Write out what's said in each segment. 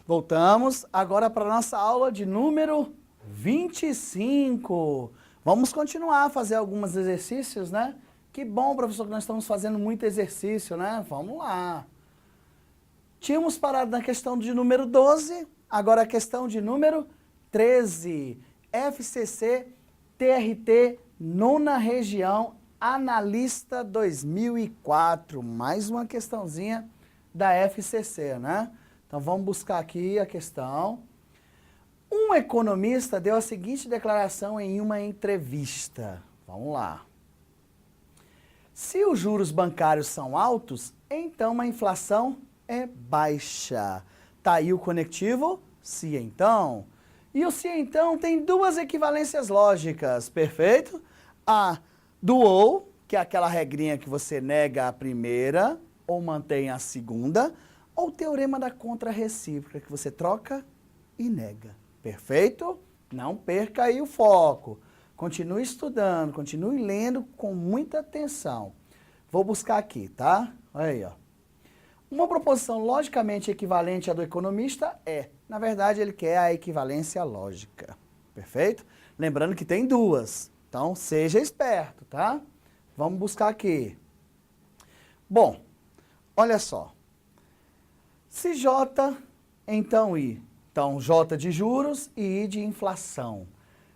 Voltamos agora para a nossa aula de número 25. Vamos continuar a fazer alguns exercícios, né? Que bom, professor, que nós estamos fazendo muito exercício, né? Vamos lá. Tínhamos parado na questão de número 12, agora a questão de número 13. FCC, TRT, nona região, analista 2004. Mais uma questãozinha da FCC, né? Então vamos buscar aqui a questão. Um economista deu a seguinte declaração em uma entrevista. Vamos lá. Se os juros bancários são altos, então a inflação é baixa. Tá aí o conectivo, se então. E o se então tem duas equivalências lógicas, perfeito? A do ou, que é aquela regrinha que você nega a primeira ou mantém a segunda, ou o teorema da contrarrecíproca, que você troca e nega. Perfeito? Não perca aí o foco. Continue estudando, continue lendo com muita atenção. Vou buscar aqui, tá? Olha aí, ó. Uma proposição logicamente equivalente à do economista é, na verdade, ele quer a equivalência lógica. Perfeito? Lembrando que tem duas. Então, seja esperto, tá? Vamos buscar aqui. Bom, olha só. Se J, então I. Então, J de juros e I de inflação.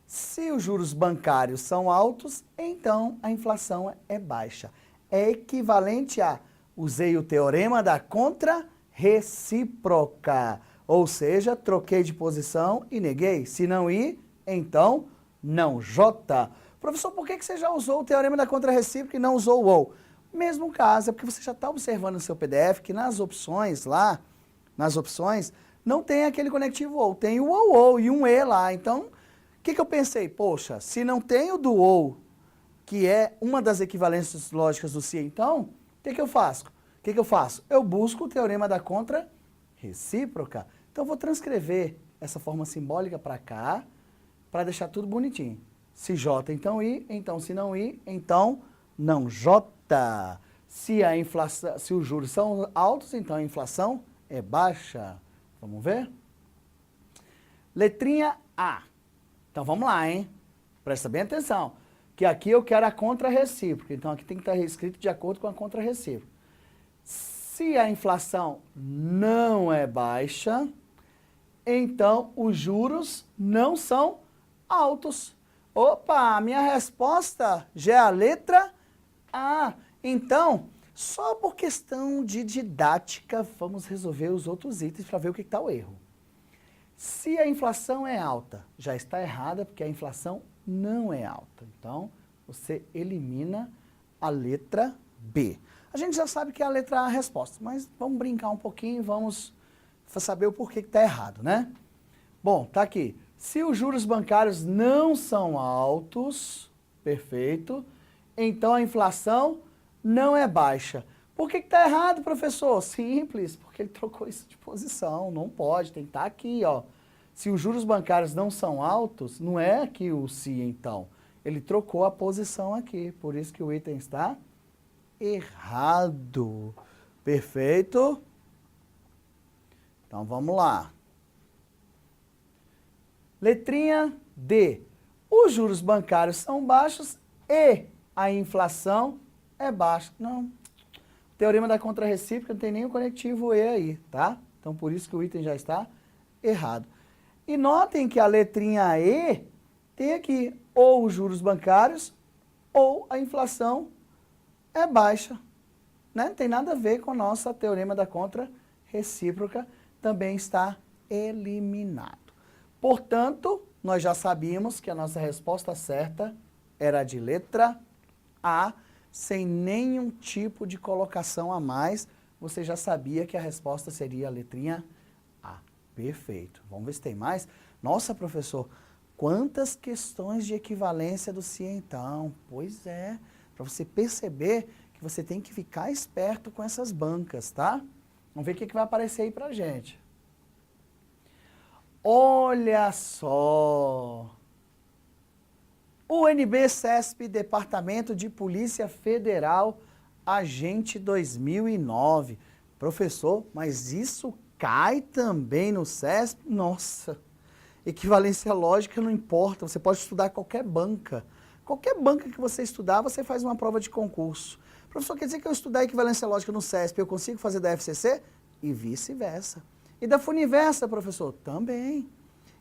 Se os juros bancários são altos, então a inflação é baixa. É equivalente a, usei o teorema da contrarrecíproca. Ou seja, troquei de posição e neguei. Se não I, então não J. Professor, por que você já usou o teorema da contrarrecíproca e não usou o ou? Mesmo caso, é porque você já está observando no seu PDF que nas opções lá, não tem aquele conectivo ou, tem o ou e um e lá. Então, o que eu pensei? Poxa, se não tem o do ou, que é uma das equivalências lógicas do se então, o que eu faço? Eu busco o teorema da contrarrecíproca. Então, eu vou transcrever essa forma simbólica para cá, para deixar tudo bonitinho. Se J, então I, então se não I, então não J. Se a inflação, se os juros são altos, então a inflação é baixa. Vamos ver? Letrinha A. Então vamos lá, hein? Presta bem atenção. Que aqui eu quero a contrarrecíproca. Então aqui tem que estar escrito de acordo com a contrarrecíproca. Se a inflação não é baixa, então os juros não são altos. Opa, a minha resposta já é a letra A. Então, só por questão de didática, vamos resolver os outros itens para ver o que está o erro. Se a inflação é alta, já está errada, porque a inflação não é alta. Então, você elimina a letra B. A gente já sabe que é a letra A a resposta, mas vamos brincar um pouquinho e vamos saber o porquê que está errado, né? Bom, tá aqui. Se os juros bancários não são altos, perfeito, então a inflação não é baixa. Por que está errado, professor? Simples, porque ele trocou isso de posição, não pode, tem que estar aqui, ó. Se os juros bancários não são altos, não é aqui o se então, ele trocou a posição aqui, por isso que o item está errado. Perfeito? Então vamos lá. Letrinha D. Os juros bancários são baixos e a inflação é baixa. Não. O teorema da contrarrecíproca não tem nem o conectivo E aí, tá? Então, por isso que o item já está errado. E notem que a letrinha E tem aqui ou os juros bancários ou a inflação é baixa. Né? Não tem nada a ver com o nosso teorema da contrarrecíproca, também está eliminado. Portanto, nós já sabíamos que a nossa resposta certa era de letra A, sem nenhum tipo de colocação a mais. Você já sabia que a resposta seria a letrinha A. Perfeito. Vamos ver se tem mais. Nossa, professor, quantas questões de equivalência do se então? Pois é, para você perceber que você tem que ficar esperto com essas bancas, tá? Vamos ver o que vai aparecer aí pra gente. Olha só! UNB-CESP, Departamento de Polícia Federal, Agente 2009. Professor, mas isso cai também no CESP, nossa, equivalência lógica não importa, você pode estudar qualquer banca. Qualquer banca que você estudar, você faz uma prova de concurso. Professor, quer dizer que eu estudar equivalência lógica no CESP, eu consigo fazer da FCC? E vice-versa. E da Funiversa, professor? Também.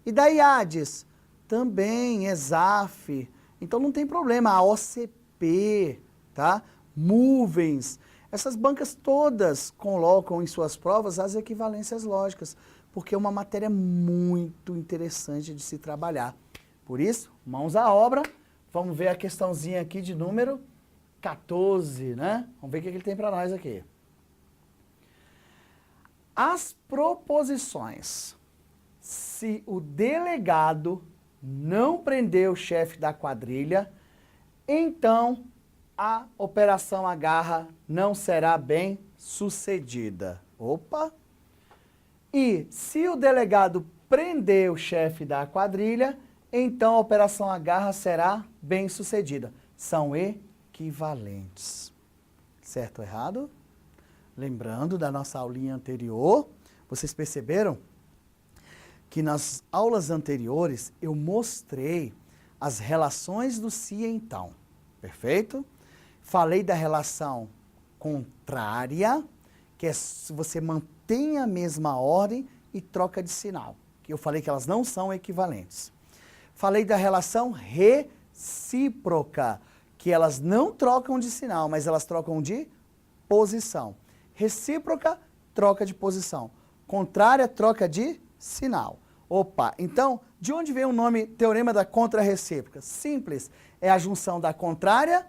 E da IADES? Também. ESAF. Então não tem problema. A OCP, tá? Movens. Essas bancas todas colocam em suas provas as equivalências lógicas, porque é uma matéria muito interessante de se trabalhar. Por isso, mãos à obra. Vamos ver a questãozinha aqui de número 14, né? Vamos ver o que ele tem para nós aqui. As proposições. Se o delegado não prender o chefe da quadrilha, então a operação agarra não será bem sucedida. Opa! E se o delegado prender o chefe da quadrilha, então a operação agarra será bem sucedida. São equivalentes. Certo ou errado? Lembrando da nossa aulinha anterior, vocês perceberam que nas aulas anteriores eu mostrei as relações do se e então. Perfeito? Falei da relação contrária, que é se você mantém a mesma ordem e troca de sinal. Que eu falei que elas não são equivalentes. Falei da relação recíproca, que elas não trocam de sinal, mas elas trocam de posição. Recíproca, troca de posição. Contrária, troca de sinal. Opa, então, de onde vem o nome teorema da contrarrecíproca? Simples, é a junção da contrária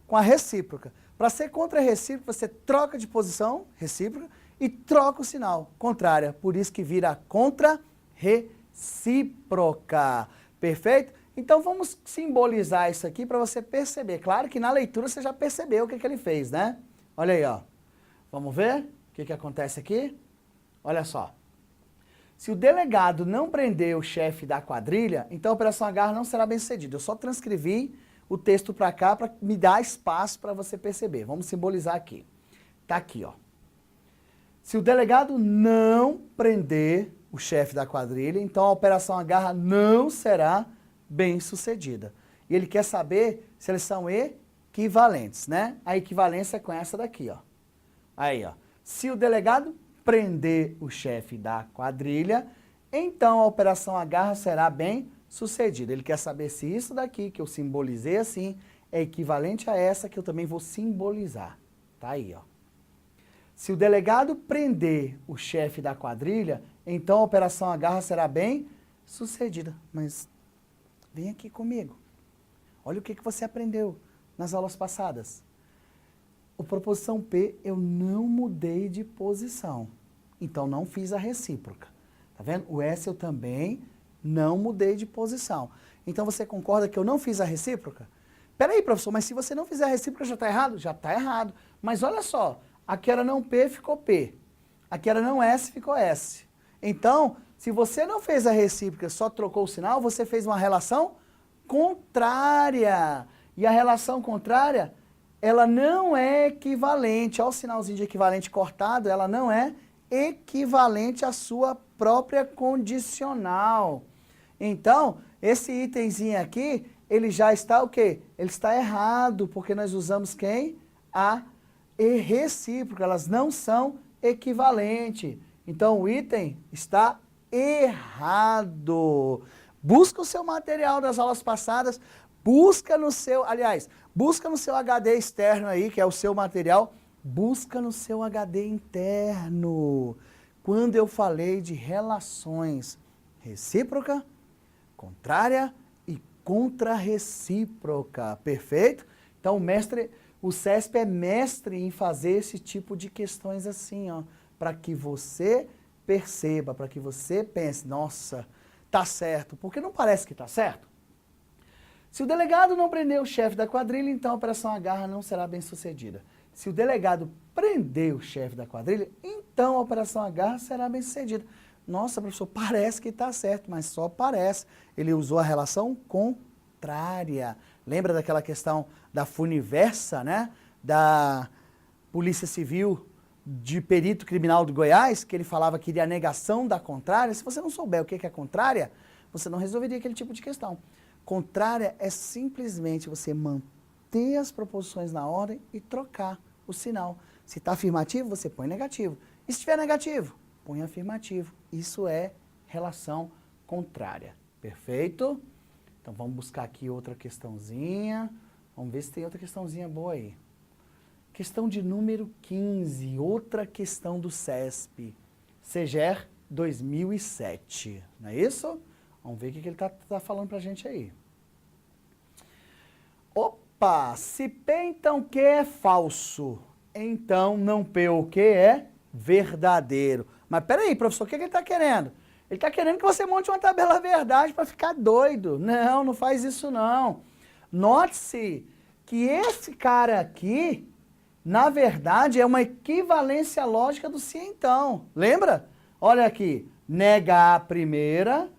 com a recíproca. Para ser contrarrecíproca, você troca de posição, recíproca, e troca o sinal, contrária. Por isso que vira contrarrecíproca. Perfeito? Então vamos simbolizar isso aqui para você perceber. Claro que na leitura você já percebeu o que ele fez, né? Olha aí, ó. Vamos ver o que acontece aqui? Olha só. Se o delegado não prender o chefe da quadrilha, então a operação agarra não será bem sucedida. Eu só transcrevi o texto para cá para me dar espaço para você perceber. Vamos simbolizar aqui. Tá aqui, ó. Se o delegado não prender o chefe da quadrilha, então a operação agarra não será bem sucedida. E ele quer saber se eles são equivalentes, né? A equivalência é com essa daqui, ó. Aí, ó. Se o delegado prender o chefe da quadrilha, então a operação agarra será bem sucedida. Ele quer saber se isso daqui, que eu simbolizei assim, é equivalente a essa que eu também vou simbolizar. Tá aí, ó. Se o delegado prender o chefe da quadrilha, então a operação agarra será bem sucedida. Mas vem aqui comigo. Olha o que você aprendeu nas aulas passadas. O proposição P eu não mudei de posição. Então não fiz a recíproca. Tá vendo? O S eu também não mudei de posição. Então você concorda que eu não fiz a recíproca? Peraí, professor, mas se você não fizer a recíproca já está errado? Já está errado. Mas olha só, aqui era não P, ficou P. Aqui era não S, ficou S. Então, se você não fez a recíproca, só trocou o sinal, você fez uma relação contrária. E a relação contrária, ela não é equivalente. Olha o sinalzinho de equivalente cortado, ela não é equivalente à sua própria condicional. Então, esse itemzinho aqui, ele já está o quê? Ele está errado, porque nós usamos quem? A recíproca, elas não são equivalentes. Então, o item está errado. Busca o seu material das aulas passadas, busca no seu, aliás, busca no seu HD externo aí, que é o seu material, busca no seu HD interno. Quando eu falei de relações recíproca, contrária e contrarrecíproca, perfeito? Então o CESP é mestre em fazer esse tipo de questões assim, ó, para que você perceba, para que você pense, nossa, tá certo, porque não parece que tá certo? Se o delegado não prender o chefe da quadrilha, então a operação agarra não será bem sucedida. Se o delegado prender o chefe da quadrilha, então a operação agarra será bem sucedida. Nossa, professor, parece que está certo, mas só parece. Ele usou a relação contrária. Lembra daquela questão da Funiversa, né? Da Polícia Civil de perito criminal do Goiás, que ele falava que iria a negação da contrária. Se você não souber o que é contrária, você não resolveria aquele tipo de questão. Contrária é simplesmente você manter as proposições na ordem e trocar o sinal. Se está afirmativo, você põe negativo. E se estiver negativo, põe afirmativo. Isso é relação contrária. Perfeito? Então vamos buscar aqui outra questãozinha. Vamos ver se tem outra questãozinha boa aí. Questão de número 15, outra questão do CESP. CEGER 2007. Não é isso? Vamos ver o que ele está falando para a gente aí. Opa! Se P então Q é falso, então não P ou Q é verdadeiro. Mas peraí, professor, o que ele está querendo? Ele está querendo que você monte uma tabela verdade para ficar doido. Não, não faz isso não. Note-se que esse cara aqui, na verdade, é uma equivalência lógica do se então. Lembra? Olha aqui, nega a primeira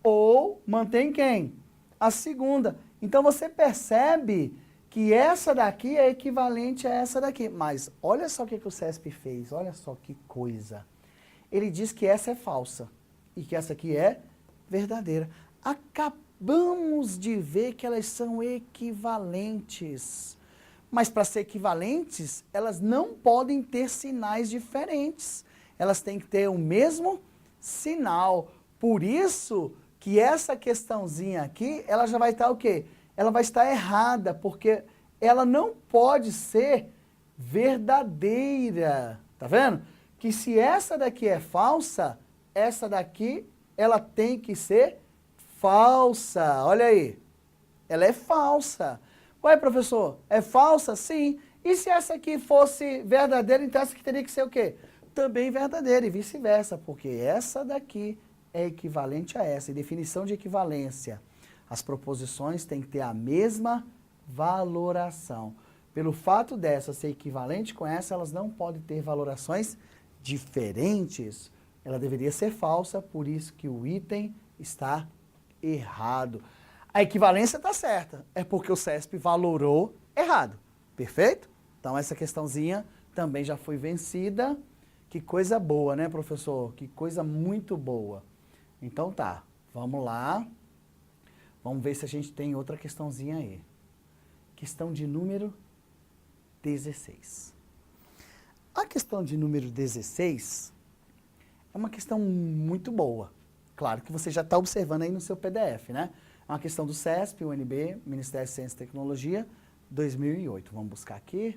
ou mantém quem? A segunda. Então você percebe que essa daqui é equivalente a essa daqui. Mas olha só o que o CESP fez, olha só que coisa. Ele diz que essa é falsa e que essa aqui é verdadeira. Acabamos de ver que elas são equivalentes. Mas para ser equivalentes, elas não podem ter sinais diferentes. Elas têm que ter o mesmo sinal. Por isso que essa questãozinha aqui, ela já vai estar o quê? Ela vai estar errada, porque ela não pode ser verdadeira. Tá vendo? Que se essa daqui é falsa, essa daqui, ela tem que ser falsa. Olha aí. Ela é falsa. Ué, professor, é falsa? Sim. E se essa aqui fosse verdadeira, então essa aqui teria que ser o quê? Também verdadeira e vice-versa, porque essa daqui é equivalente a essa. E definição de equivalência. As proposições têm que ter a mesma valoração. Pelo fato dessa ser equivalente com essa, elas não podem ter valorações diferentes. Ela deveria ser falsa, por isso que o item está errado. A equivalência está certa, é porque o CESP valorou errado. Perfeito? Então essa questãozinha também já foi vencida. Que coisa boa, né, professor? Que coisa muito boa. Então tá, vamos lá. Vamos ver se a gente tem outra questãozinha aí. Questão de número 16. A questão de número 16 é uma questão muito boa. Claro que você já está observando aí no seu PDF, né? É uma questão do CESP, UNB, Ministério de Ciência e Tecnologia, 2008. Vamos buscar aqui.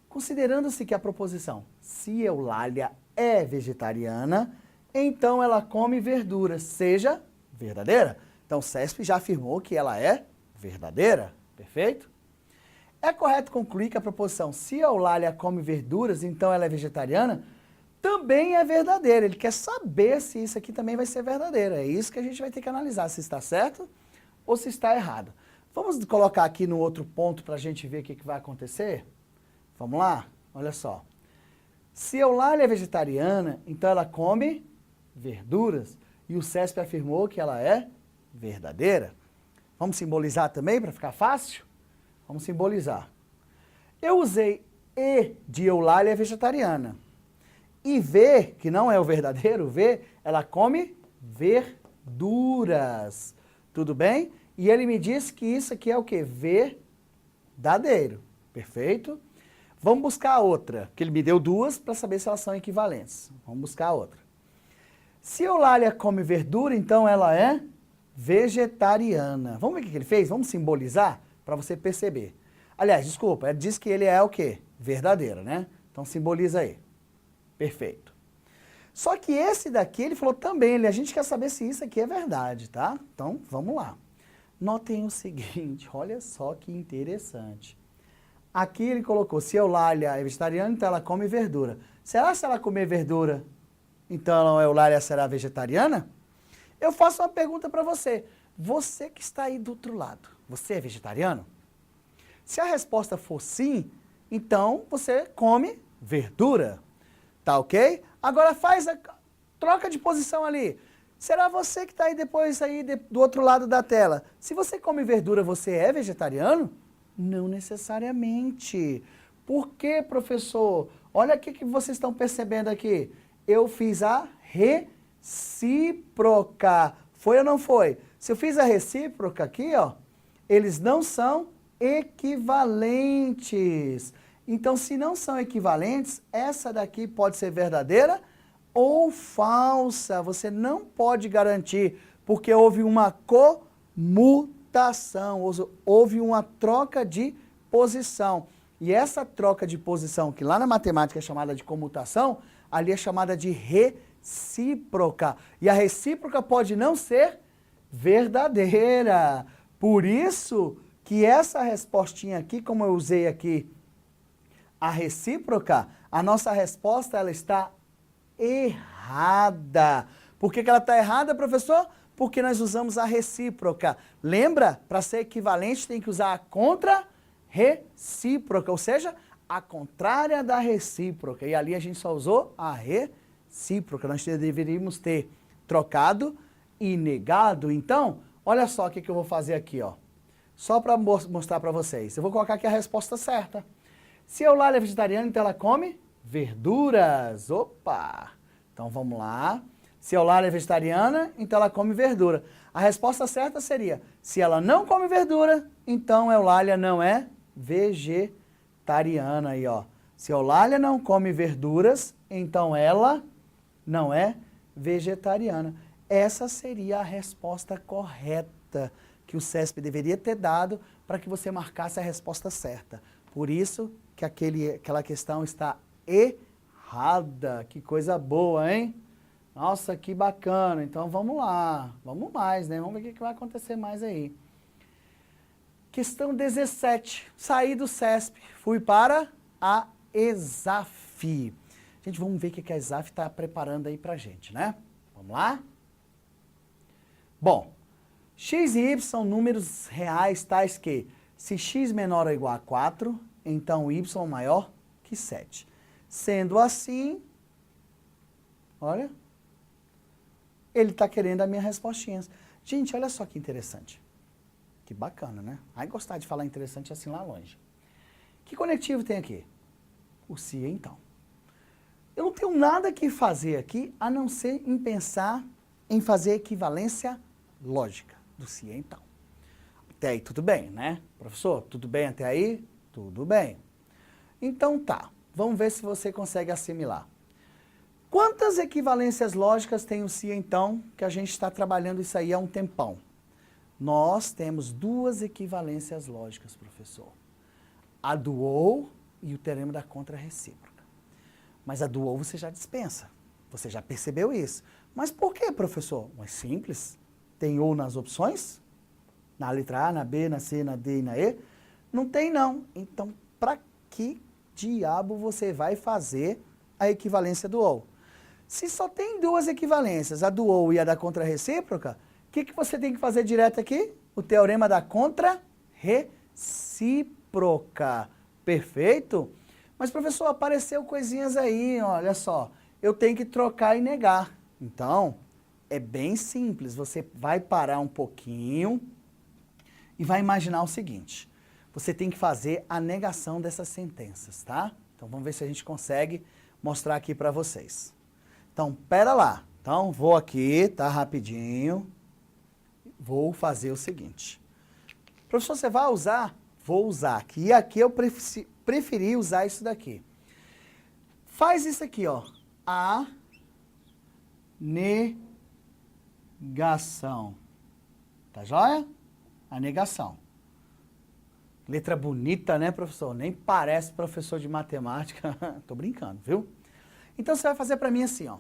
Considerando-se que a proposição se Eulália é vegetariana, então ela come verduras, seja verdadeira. Então o CESP já afirmou que ela é verdadeira. Perfeito? É correto concluir que a proposição se Eulália come verduras, então ela é vegetariana, também é verdadeira. Ele quer saber se isso aqui também vai ser verdadeiro. É isso que a gente vai ter que analisar, se está certo ou se está errado. Vamos colocar aqui no outro ponto para a gente ver o que vai acontecer? Vamos lá? Olha só. Se Eulália é vegetariana, então ela come verduras. E o CESP afirmou que ela é verdadeira. Vamos simbolizar também para ficar fácil? Vamos simbolizar. Eu usei E de Eulália é vegetariana. E V, que não é o verdadeiro, V, ela come verduras. Tudo bem? E ele me disse que isso aqui é o quê? Verdadeiro. Perfeito? Vamos buscar a outra, que ele me deu duas para saber se elas são equivalentes. Vamos buscar a outra. Se Eulália come verdura, então ela é vegetariana. Vamos ver o que ele fez? Vamos simbolizar para você perceber. Aliás, desculpa, ele diz que ele é o quê? Verdadeiro, né? Então simboliza aí. Perfeito. Só que esse daqui, ele falou também, a gente quer saber se isso aqui é verdade, tá? Então, vamos lá. Notem o seguinte, olha só que interessante. Aqui ele colocou, se Eulália é vegetariana, então ela come verdura. Será que se ela comer verdura, então a Eulália será vegetariana? Eu faço uma pergunta para você. Você que está aí do outro lado, você é vegetariano? Se a resposta for sim, então você come verdura. Tá ok? Agora faz a troca de posição ali. Será você que está aí depois aí do outro lado da tela? Se você come verdura, você é vegetariano? Não necessariamente. Por que, professor? Olha o que vocês estão percebendo aqui. Eu fiz a recíproca. Foi ou não foi? Se eu fiz a recíproca aqui, ó, eles não são equivalentes. Então, se não são equivalentes, essa daqui pode ser verdadeira ou falsa. Você não pode garantir, porque houve uma comutação, houve uma troca de posição. E essa troca de posição, que lá na matemática é chamada de comutação, ali é chamada de recíproca. E a recíproca pode não ser verdadeira. Por isso que essa respostinha aqui, como eu usei aqui, a recíproca, a nossa resposta ela está errada. Por que ela está errada, professor? Porque nós usamos a recíproca. Lembra? Para ser equivalente tem que usar a contra-recíproca, ou seja, a contrária da recíproca. E ali a gente só usou a recíproca. Nós deveríamos ter trocado e negado. Então, olha só o que eu vou fazer aqui, ó. Só para mostrar para vocês. Eu vou colocar aqui a resposta certa. Se a Eulália é vegetariana, então ela come verduras. Opa! Então vamos lá. Se a Eulália é vegetariana, então ela come verdura. A resposta certa seria, se ela não come verdura, então a Eulália não é vegetariana. Aí, ó. Se a Eulália não come verduras, então ela não é vegetariana. Essa seria a resposta correta que o CESP deveria ter dado para que você marcasse a resposta certa. Por isso que aquela questão está errada. Que coisa boa, hein? Nossa, que bacana. Então vamos lá. Vamos mais, né? Vamos ver o que vai acontecer mais aí. Questão 17. Saí do CESP. Fui para a ESAF. Gente, vamos ver o que a ESAF está preparando aí pra gente, né? Vamos lá? Bom, x e y são números reais tais que, se x menor ou igual a 4, então y maior que 7. Sendo assim, olha, ele está querendo as minhas respostinhas. Gente, olha só que interessante. Que bacana, né? Ai, gostar de falar interessante assim lá longe. Que conectivo tem aqui? O se e então. Eu não tenho nada que fazer aqui, a não ser em pensar em fazer equivalência lógica do se e então. Até aí tudo bem, né? Professor, tudo bem até aí? Tudo bem. Então tá, vamos ver se você consegue assimilar. Quantas equivalências lógicas tem o se e então, que a gente está trabalhando isso aí há um tempão? Nós temos duas equivalências lógicas, professor. A do ou e o teorema da contra-recíproca. Mas a do ou você já dispensa. Você já percebeu isso. Mas por que, professor? É simples. Tem ou nas opções? Na letra A, na B, na C, na D e na E? Não tem, não. Então, para que diabo você vai fazer a equivalência do ou? Se só tem duas equivalências, a do ou e a da contra-recíproca, o que você tem que fazer direto aqui? O teorema da contra-recíproca. Perfeito? Mas, professor, apareceu coisinhas aí, olha só. Eu tenho que trocar e negar. Então, é bem simples. Você vai parar um pouquinho e vai imaginar o seguinte. Você tem que fazer a negação dessas sentenças, tá? Então, vamos ver se a gente consegue mostrar aqui para vocês. Então, pera lá. Então, vou aqui, tá? Rapidinho. Vou fazer o seguinte. Professor, você vai usar? Vou usar aqui. E aqui eu preferi usar isso daqui. Faz isso aqui, ó. A negação. Tá joia? A negação. Letra bonita, né, professor? Nem parece professor de matemática. Tô brincando, viu? Então, você vai fazer para mim assim, ó.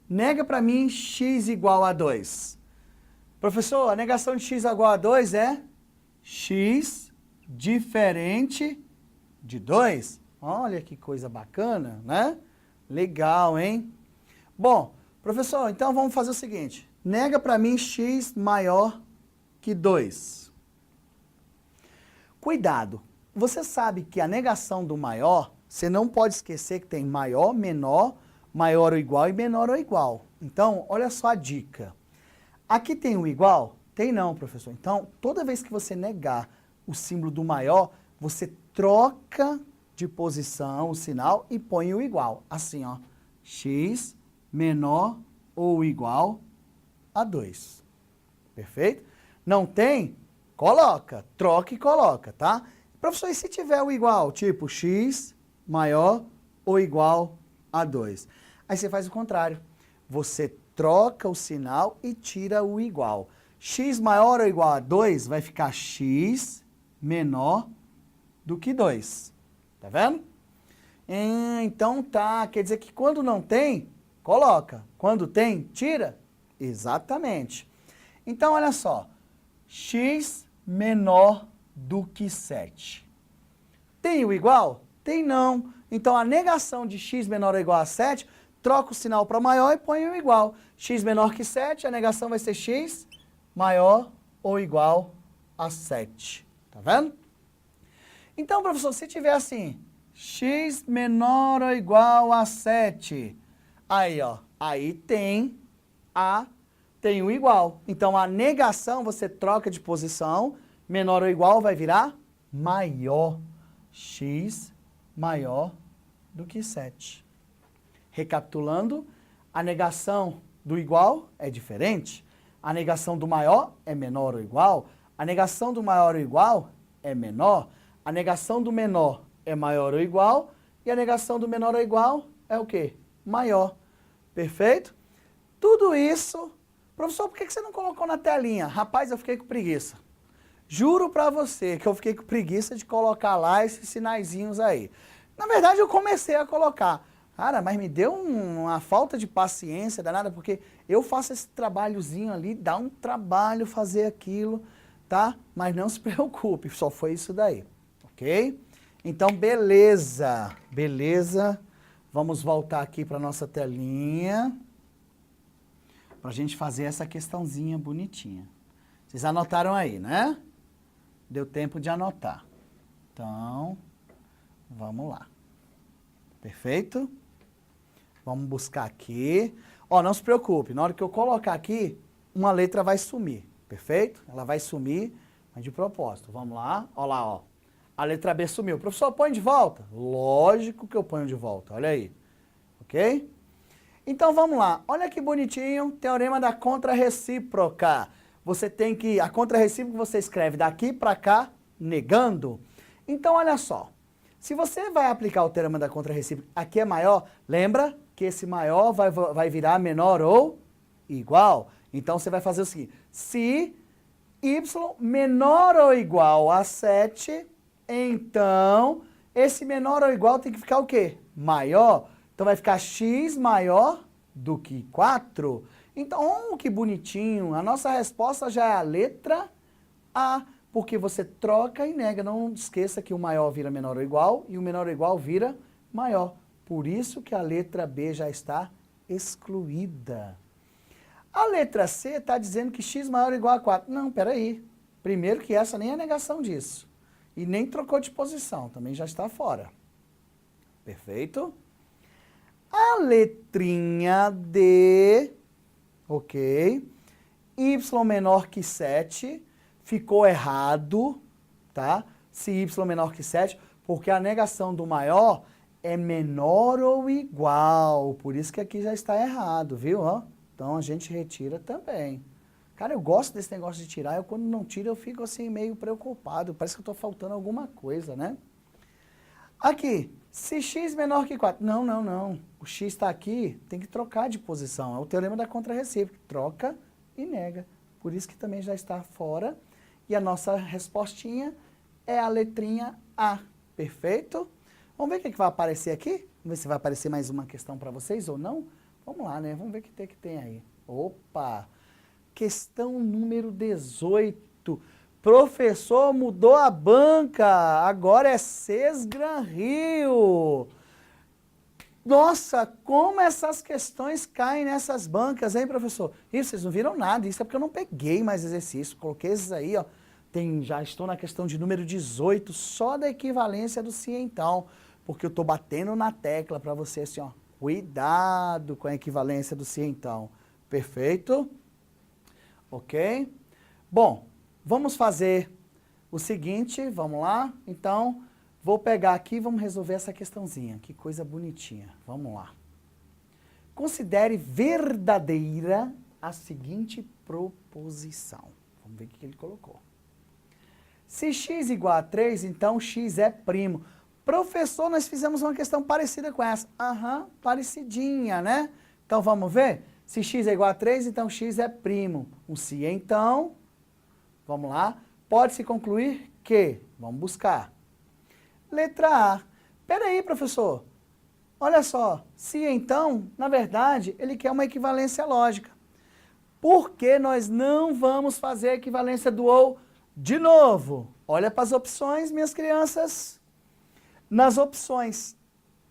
Nega para mim x igual a 2. Professor, a negação de x igual a 2 é x diferente de 2. Olha que coisa bacana, né? Legal, hein? Bom, professor, então vamos fazer o seguinte. Nega para mim x maior que 2. Cuidado, você sabe que a negação do maior, você não pode esquecer que tem maior, menor, maior ou igual e menor ou igual. Então, olha só a dica. Aqui tem o igual? Tem não, professor. Então, toda vez que você negar o símbolo do maior, você troca de posição o sinal e põe o igual. Assim, ó. X menor ou igual a 2. Perfeito? Não tem? Coloca. Troca e coloca, tá? Professor, e se tiver o igual? Tipo, x maior ou igual a 2. Aí você faz o contrário. Você troca o sinal e tira o igual. X maior ou igual a 2 vai ficar x menor do que 2. Tá vendo? Então tá. Quer dizer que quando não tem, coloca. Quando tem, tira? Exatamente. Então, olha só. X menor do que 7. Tem o igual? Tem não. Então, a negação de x menor ou igual a 7, troca o sinal para maior e põe o igual. X menor que 7, a negação vai ser x maior ou igual a 7. Tá vendo? Então, professor, se tiver assim, x menor ou igual a 7, aí, ó, aí tem o igual. Então, a negação você troca de posição, menor ou igual vai virar maior. X maior do que 7. Recapitulando, a negação do igual é diferente, a negação do maior é menor ou igual, a negação do maior ou igual é menor, a negação do menor é maior ou igual, e a negação do menor ou igual é o quê? Maior. Perfeito? Tudo isso... Professor, por que você não colocou na telinha? Rapaz, eu fiquei com preguiça. Juro pra você que eu fiquei com preguiça de colocar lá esses sinaizinhos aí. Na verdade, eu comecei a colocar. Cara, mas me deu uma falta de paciência danada, porque eu faço esse trabalhozinho ali, dá um trabalho fazer aquilo, tá? Mas não se preocupe, só foi isso daí, ok? Então, beleza, beleza. Vamos voltar aqui para nossa telinha, para a gente fazer essa questãozinha bonitinha. Vocês anotaram aí, né? Deu tempo de anotar. Então, vamos lá. Perfeito? Vamos buscar aqui. Ó, não se preocupe, na hora que eu colocar aqui, uma letra vai sumir. Perfeito? Ela vai sumir, mas de propósito. Vamos lá. Ó lá, ó. A letra B sumiu. Professor, põe de volta? Lógico que eu ponho de volta. Olha aí. Ok? Então, vamos lá. Olha que bonitinho. Teorema da contrarrecíproca. Você tem que... A contrarrecíproca você escreve daqui para cá, negando. Então, olha só. Se você vai aplicar o teorema da contrarrecíproca, aqui é maior, lembra que esse maior vai virar menor ou igual. Então, você vai fazer o seguinte. Se y menor ou igual a 7, então, esse menor ou igual tem que ficar o quê? Maior. Então, vai ficar x maior do que 4. Então, que bonitinho. A nossa resposta já é a letra A. Porque você troca e nega. Não esqueça que o maior vira menor ou igual e o menor ou igual vira maior. Por isso que a letra B já está excluída. A letra C está dizendo que x maior ou igual a 4. Não, peraí. Primeiro que essa nem é negação disso. E nem trocou de posição. Também já está fora. Perfeito? A letrinha D, ok? Y menor que 7... Ficou errado, tá? Se y menor que 7, porque a negação do maior é menor ou igual. Por isso que aqui já está errado, viu? Então, a gente retira também. Cara, eu gosto desse negócio de tirar. Eu, quando não tiro, eu fico assim meio preocupado. Parece que eu estou faltando alguma coisa, né? Aqui, se x menor que 4. Não, não, não. O x está aqui, tem que trocar de posição. É o teorema da contrarrecíproca. Troca e nega. Por isso que também já está fora. E a nossa respostinha é a letrinha A. Perfeito? Vamos ver o que vai aparecer aqui? Vamos ver se vai aparecer mais uma questão para vocês ou não. Vamos lá, né? Vamos ver o que tem aí. Opa! Questão número 18. Professor, mudou a banca. Agora é Sesgran Rio. Nossa, como essas questões caem nessas bancas, hein, professor? Isso, vocês não viram nada. Isso é porque eu não peguei mais exercício. Coloquei esses aí, ó. Já estou na questão de número 18, só da equivalência do cientão. Porque eu estou batendo na tecla para você, assim, ó. Cuidado com a equivalência do cientão. Perfeito? Ok? Bom, vamos fazer o seguinte, vamos lá. Então, Vou pegar aqui e vamos resolver essa questãozinha. Que coisa bonitinha. Vamos lá. Considere verdadeira a seguinte proposição. Vamos ver o que ele colocou. Se x igual a 3, então x é primo. Professor, nós fizemos uma questão parecida com essa. Aham, parecidinha, né? Então, vamos ver? Se x é igual a 3, então x é primo. Um se, então, vamos lá. Pode-se concluir que, vamos buscar. Letra A. Peraí, professor. Olha só. Se, então, na verdade, ele quer uma equivalência lógica. Por que nós não vamos fazer a equivalência do ou de novo? Olha para as opções, minhas crianças. Nas opções,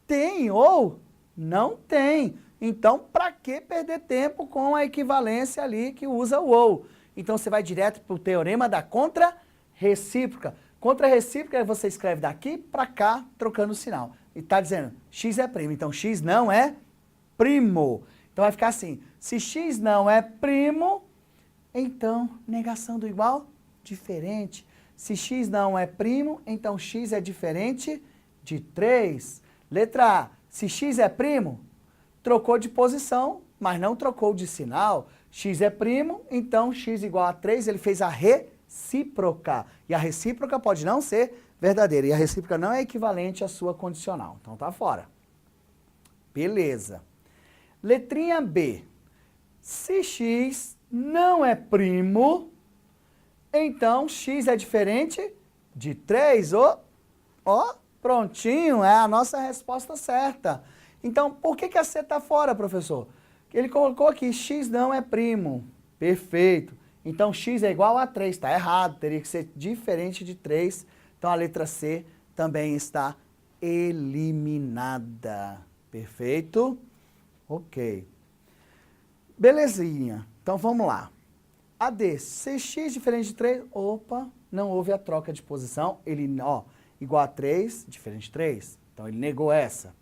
tem ou não tem. Então, para que perder tempo com a equivalência ali que usa o ou? Então, você vai direto para o teorema da contra-recíproca. Contra-recíproca, você escreve daqui para cá, trocando o sinal. E está dizendo, x é primo. Então, x não é primo. Então, vai ficar assim, se x não é primo, então, negação do igual, diferente. Se x não é primo, então x é diferente de 3. Letra A, se x é primo, trocou de posição, mas não trocou de sinal. X é primo, então x igual a 3, ele fez a recíproca. E a recíproca pode não ser verdadeira. E a recíproca não é equivalente à sua condicional. Então tá fora. Beleza. Letrinha B. Se x não é primo, então x é diferente de 3. Ó, prontinho, é a nossa resposta certa. Então, por que a C está fora, professor? Ele colocou aqui, x não é primo. Perfeito. Então, x é igual a 3. Está errado, teria que ser diferente de 3. Então, a letra C também está eliminada. Perfeito? Ok. Belezinha. Então, vamos lá. A D, se x diferente de 3, opa, não houve a troca de posição. Ele, ó, igual a 3, diferente de 3. Então, ele negou essa.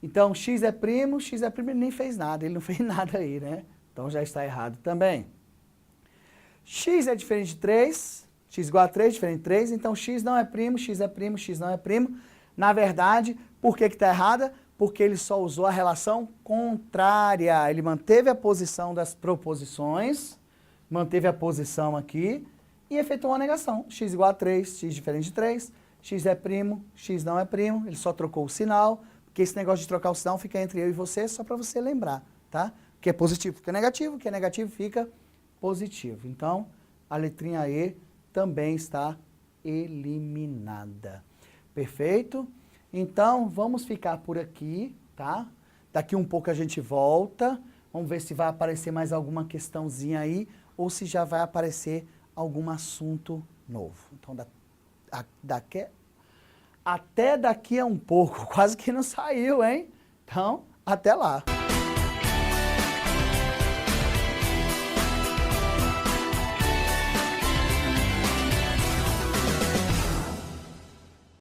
Então, x é primo, ele nem fez nada, ele não fez nada aí, né? Então, já está errado também. X é diferente de 3, x igual a 3, diferente de 3, então x não é primo, x é primo, x não é primo. Na verdade, por que está errada? Porque ele só usou a relação contrária. Ele manteve a posição das proposições, manteve a posição aqui e efetuou uma negação. X igual a 3, x diferente de 3, x é primo, x não é primo, ele só trocou o sinal. Porque esse negócio de trocar o sinal fica entre eu e você, só para você lembrar, tá? O que é positivo fica negativo, o que é negativo fica positivo. Então, a letrinha E também está eliminada. Perfeito? Então, vamos ficar por aqui, tá? Daqui um pouco a gente volta. Vamos ver se vai aparecer mais alguma questãozinha aí ou se já vai aparecer algum assunto novo. Então, até daqui a um pouco, quase que não saiu, hein? Então, até lá.